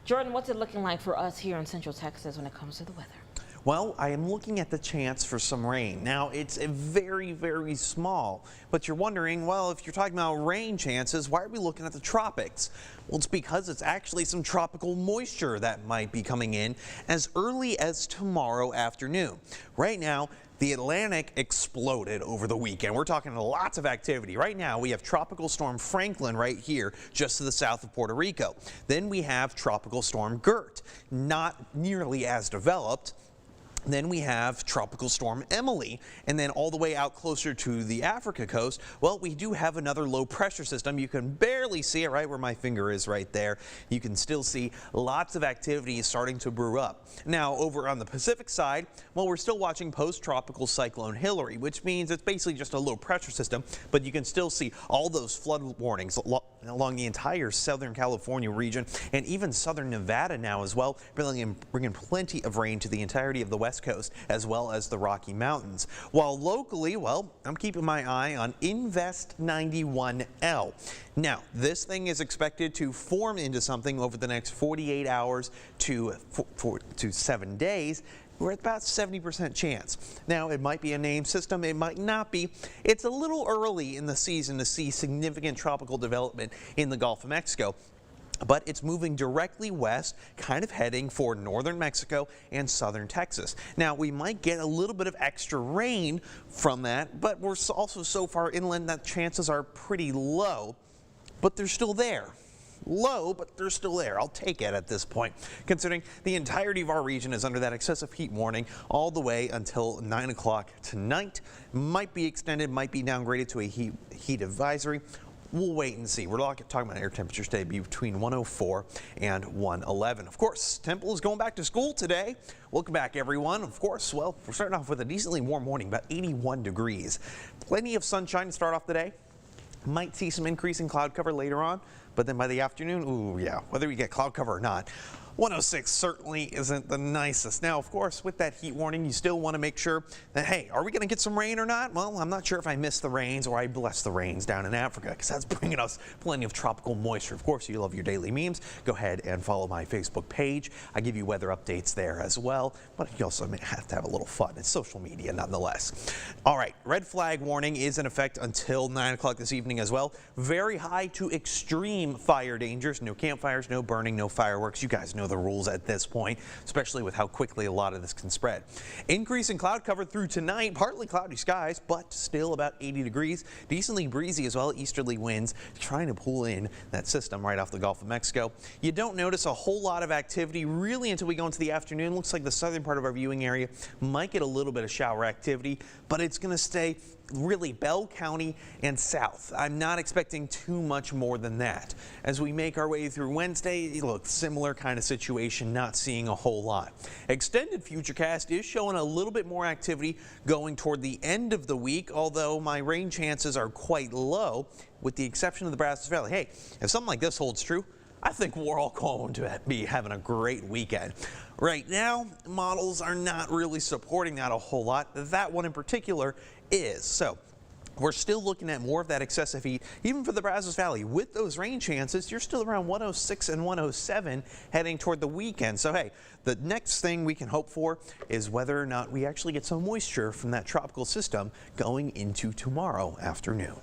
Jordan, what's it looking like for us here in Central Texas when it comes to the weather? Well, I am looking at the chance for some rain. Now, it's a very small, but you're wondering, well, if you're talking about rain chances, why are we looking at the tropics? Well, it's because it's actually some tropical moisture that might be coming in as early as tomorrow afternoon. Right now, the Atlantic exploded over the weekend. We're talking lots of activity. Right now, we have Tropical Storm Franklin right here, just to the south of Puerto Rico. Then we have Tropical Storm Gert, not nearly as developed. Then we have Tropical Storm Emily, and then all the way out closer to the Africa coast, well, we do have another low pressure system. You can barely see it right where my finger is right there. You can still see lots of activity starting to brew up. Now, over on the Pacific side, well, we're still watching post-tropical cyclone Hillary, which means it's basically just a low pressure system, but you can still see all those flood warnings along the entire Southern California region and even southern Nevada now as well, bringing plenty of rain to the entirety of the West Coast as well as the Rocky Mountains. While locally, well, I'm keeping my eye on Invest 91L. Now, this thing is expected to form into something over the next 48 hours to 7 days. We're at about 70% chance. Now, it might be a named system, it might not be. It's a little early in the season to see significant tropical development in the Gulf of Mexico, but it's moving directly west, kind of heading for northern Mexico and southern Texas. Now, we might get a little bit of extra rain from that, but we're also so far inland that chances are pretty low, but they're still there. Low, but they're still there. I'll take it at this point, considering the entirety of our region is under that excessive heat warning all the way until 9 o'clock tonight. Might be extended, might be downgraded to a heat advisory. We'll wait and see. We're talking about air temperatures today between 104 and 111. Of course, Temple is going back to school today. Welcome back, everyone. Of course, well, we're starting off with a decently warm morning, about 81 degrees. Plenty of sunshine to start off the day. Might see some increasing cloud cover later on, but then by the afternoon, ooh, yeah, whether we get cloud cover or not, 106 certainly isn't the nicest. Now, of course, with that heat warning, you still want to make sure that, hey, are we going to get some rain or not? Well, I'm not sure if I miss the rains or I bless the rains down in Africa, because that's bringing us plenty of tropical moisture. Of course, you love your daily memes. Go ahead and follow my Facebook page. I give you weather updates there as well, but you also have to have a little fun. It's social media nonetheless. All right, red flag warning is in effect until 9 o'clock this evening as well. Very high to extreme fire dangers. No campfires, no burning, no fireworks. You guys know the rules at this point, especially with how quickly a lot of this can spread. Increase in cloud cover through tonight, partly cloudy skies, but still about 80 degrees. Decently breezy as well, easterly winds trying to pull in that system right off the Gulf of Mexico. You don't notice a whole lot of activity really until we go into the afternoon. Looks like the southern part of our viewing area might get a little bit of shower activity, but it's going to stay really Bell County and south. I'm not expecting too much more than that. As we make our way through Wednesday, look, similar kind of situation, not seeing a whole lot. Extended Futurecast is showing a little bit more activity going toward the end of the week, although my rain chances are quite low, with the exception of the Brazos Valley. Hey, if something like this holds true, I think we're all going to be having a great weekend. Right now, models are not really supporting that a whole lot. That one in particular is. So we're still looking at more of that excessive heat, even for the Brazos Valley. With those rain chances, you're still around 106 and 107 heading toward the weekend. So, hey, the next thing we can hope for is whether or not we actually get some moisture from that tropical system going into tomorrow afternoon.